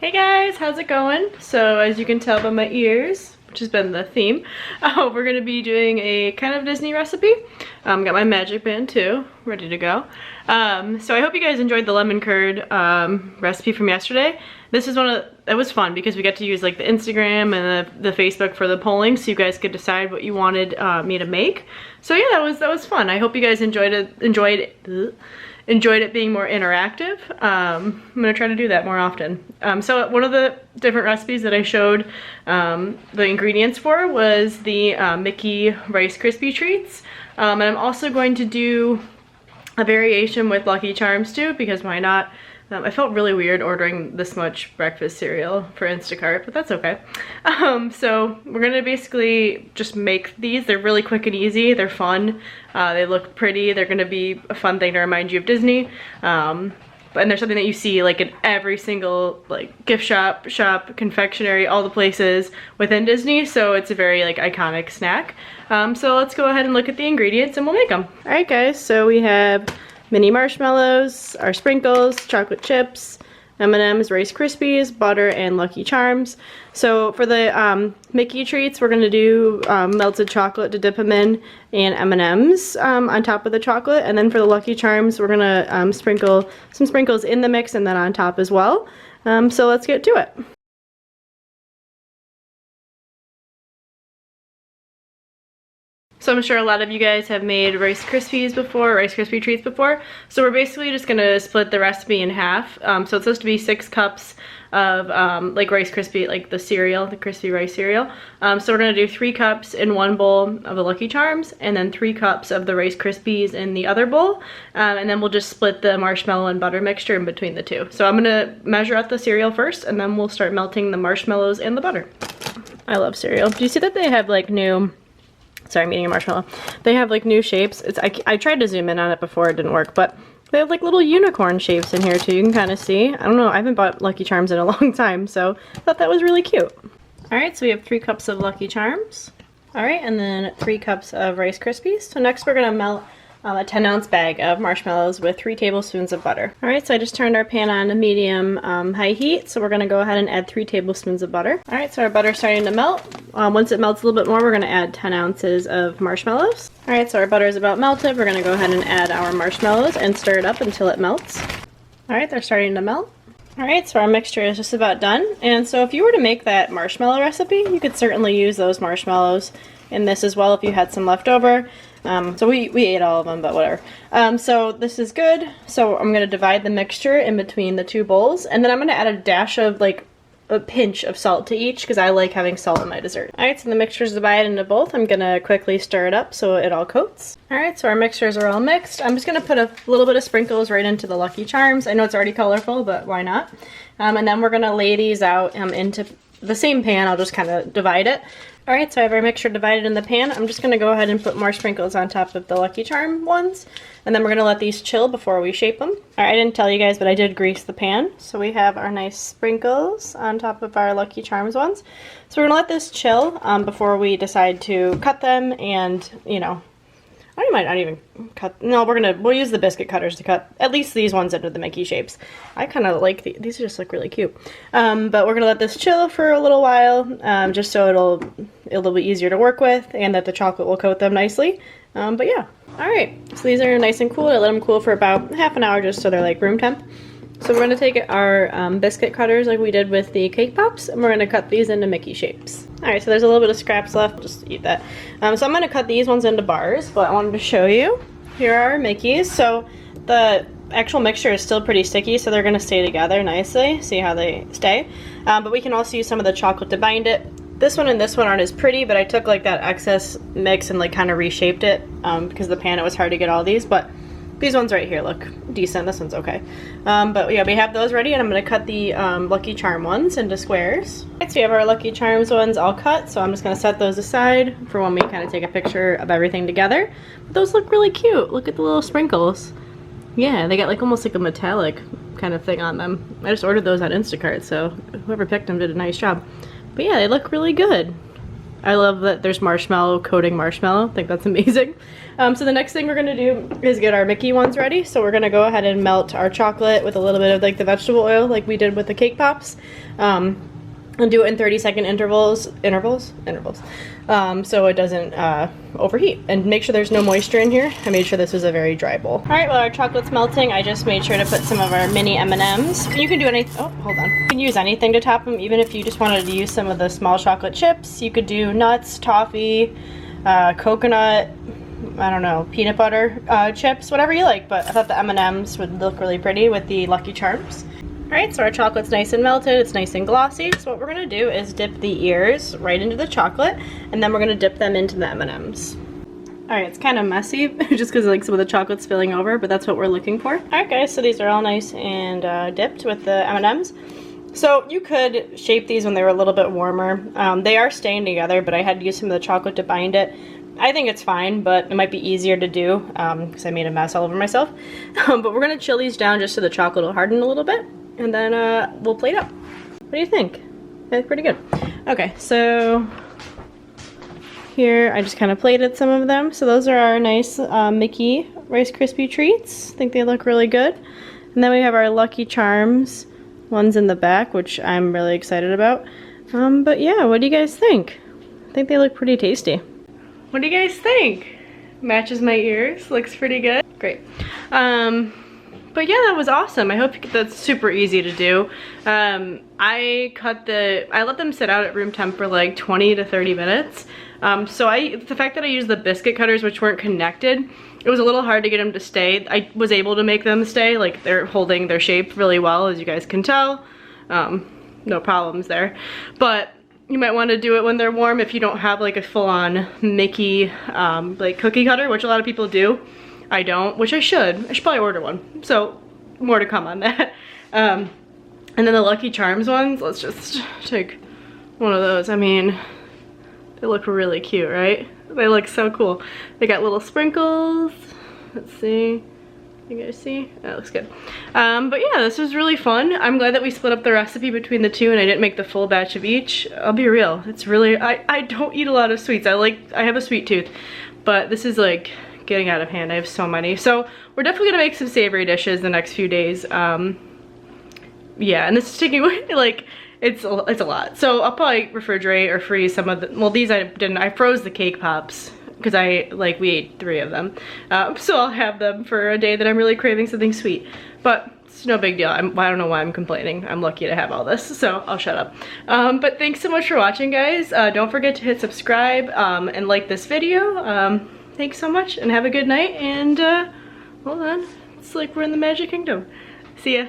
Hey guys, how's it going? So as you can tell by my ears, which has been the theme, we're gonna be doing a kind of Disney recipe. Got my magic band too, ready to go. So I hope you guys enjoyed the lemon curd recipe from yesterday. This is it was fun because we got to use like the Instagram and the Facebook for the polling, so you guys could decide what you wanted me to make. So yeah, that was fun. I hope you guys enjoyed it being more interactive. I'm gonna try to do that more often. So one of the different recipes that I showed the ingredients for was the Mickey Rice Krispie treats. And I'm also going to do a variation with Lucky Charms too, because why not? I felt really weird ordering this much breakfast cereal for Instacart, but that's okay. So we're gonna basically just make these. They're really quick and easy. They're fun. They look pretty. They're gonna be a fun thing to remind you of Disney. And there's something that you see like in every single like gift shop, confectionery, all the places within Disney. So it's a very like iconic snack. So let's go ahead and look at the ingredients and we'll make them. All right guys, so we have mini marshmallows, our sprinkles, chocolate chips, M&M's, Rice Krispies, butter, and Lucky Charms. So for the Mickey treats, we're gonna do melted chocolate to dip them in, and M&M's on top of the chocolate. And then for the Lucky Charms, we're gonna sprinkle some sprinkles in the mix and then on top as well. So let's get to it. So I'm sure a lot of you guys have made Rice Krispies before, Rice Krispie treats before. So we're basically just gonna split the recipe in half. So it's supposed to be 6 cups of like Rice Krispie, like the cereal, the crispy rice cereal. So we're gonna do 3 cups in one bowl of the Lucky Charms, and then 3 cups of the Rice Krispies in the other bowl. And then we'll just split the marshmallow and butter mixture in between the two. So I'm gonna measure out the cereal first, and then we'll start melting the marshmallows and the butter. I love cereal. Do you see that they have like new, sorry, I'm eating a marshmallow. They have like new shapes. I tried to zoom in on it before, it didn't work, but they have like little unicorn shapes in here too. You can kind of see. I don't know, I haven't bought Lucky Charms in a long time, so I thought that was really cute. All right, so we have 3 cups of Lucky Charms. All right, and then 3 cups of Rice Krispies. So next we're gonna melt a 10-ounce bag of marshmallows with 3 tablespoons of butter. All right, so I just turned our pan on to medium high heat, so we're gonna go ahead and add 3 tablespoons of butter. All right, so our butter's starting to melt. Once it melts a little bit more, we're gonna add 10 ounces of marshmallows. All right, so our butter is about melted. We're gonna go ahead and add our marshmallows and stir it up until it melts. All right, they're starting to melt. All right, so our mixture is just about done. And so if you were to make that marshmallow recipe, you could certainly use those marshmallows in this as well if you had some left over. So we ate all of them, but whatever. So this is good. So I'm gonna divide the mixture in between the 2 bowls, and then I'm gonna add a dash of like a pinch of salt to each because I like having salt in my dessert. All right, so the mixture is divided into both. I'm gonna quickly stir it up so it all coats. All right, so our mixtures are all mixed. I'm just gonna put a little bit of sprinkles right into the Lucky Charms. I know it's already colorful, but why not? And then we're gonna lay these out into the same pan. I'll just kind of divide it. All right, so I have our mixture divided in the pan. I'm just gonna go ahead and put more sprinkles on top of the Lucky Charm ones, and then we're gonna let these chill before we shape them. All right, I didn't tell you guys, but I did grease the pan. So we have our nice sprinkles on top of our Lucky Charms ones. So we're gonna let this chill before we decide to cut them, and you know, I might not even cut. No, we'll use the biscuit cutters to cut at least these ones into the Mickey shapes. I kind of like these just look really cute. But we're gonna let this chill for a little while, just so it'll be easier to work with, and that the chocolate will coat them nicely. But yeah, all right. So these are nice and cool. I let them cool for about half an hour just so they're like room temp. So we're gonna take our biscuit cutters like we did with the cake pops, and we're gonna cut these into Mickey shapes. All right, so there's a little bit of scraps left, just eat that. So I'm gonna cut these ones into bars, but I wanted to show you. Here are our Mickeys. So the actual mixture is still pretty sticky, so they're gonna stay together nicely. See how they stay? But we can also use some of the chocolate to bind it. This one and this one aren't as pretty, but I took like that excess mix and like kind of reshaped it because the pan, it was hard to get all these, but these ones right here look decent. This one's okay. But yeah, we have those ready, and I'm gonna cut the Lucky Charm ones into squares. Right, so we have our Lucky Charms ones all cut, so I'm just gonna set those aside for when we kind of take a picture of everything together. But those look really cute. Look at the little sprinkles. Yeah, they got like almost like a metallic kind of thing on them. I just ordered those on Instacart, so whoever picked them did a nice job. But yeah, they look really good. I love that there's marshmallow coating marshmallow. I think that's amazing. So the next thing we're gonna do is get our Mickey ones ready. So we're gonna go ahead and melt our chocolate with a little bit of like the vegetable oil like we did with the cake pops. And do it in 30-second intervals, so it doesn't overheat. And make sure there's no moisture in here. I made sure this was a very dry bowl. All right, while our chocolate's melting, I just made sure to put some of our mini M&Ms. You can do anything, oh, hold on. You can use anything to top them, even if you just wanted to use some of the small chocolate chips. You could do nuts, toffee, coconut, I don't know, peanut butter chips, whatever you like. But I thought the M&Ms would look really pretty with the Lucky Charms. Alright, so our chocolate's nice and melted, it's nice and glossy. So what we're gonna do is dip the ears right into the chocolate, and then we're gonna dip them into the M&Ms. Alright, it's kind of messy, just because like some of the chocolate's spilling over, but that's what we're looking for. Alright guys, so these are all nice and dipped with the M&Ms. So you could shape these when they were a little bit warmer. They are staying together, but I had to use some of the chocolate to bind it. I think it's fine, but it might be easier to do because I made a mess all over myself. But we're gonna chill these down just so the chocolate will harden a little bit. And then we'll plate up. What do you think? That's pretty good. Okay, so here I just kind of plated some of them. So those are our nice Mickey Rice Krispie treats. I think they look really good. And then we have our Lucky Charms ones in the back, which I'm really excited about. But yeah, what do you guys think? I think they look pretty tasty. What do you guys think? Matches my ears, looks pretty good. Great. But yeah, that was awesome. I hope that's super easy to do. I let them sit out at room temp for like 20 to 30 minutes. So the fact that I used the biscuit cutters, which weren't connected, it was a little hard to get them to stay. I was able to make them stay, like they're holding their shape really well, as you guys can tell. No problems there. But you might want to do it when they're warm if you don't have like a full-on Mickey like cookie cutter, which a lot of people do. I don't, which I should probably order one. So more to come on that. And then the Lucky Charms ones, let's just take one of those. I mean, they look really cute, right? They look so cool. They got little sprinkles. Let's see. You guys see? That looks good. But yeah, this was really fun. I'm glad that we split up the recipe between the two and I didn't make the full batch of each. I'll be real. It's really, I don't eat a lot of sweets. I have a sweet tooth, but this is like getting out of hand. I have so many. So we're definitely gonna make some savory dishes the next few days. Yeah, and this is taking like it's a lot. So I'll probably refrigerate or freeze some of the, well, these I didn't. I froze the cake pops because we ate 3 of them. So I'll have them for a day that I'm really craving something sweet. But it's no big deal. I don't know why I'm complaining. I'm lucky to have all this, so I'll shut up. But thanks so much for watching, guys. Don't forget to hit subscribe and like this video. Thanks so much and have a good night, and hold on, it's like we're in the Magic Kingdom. See ya.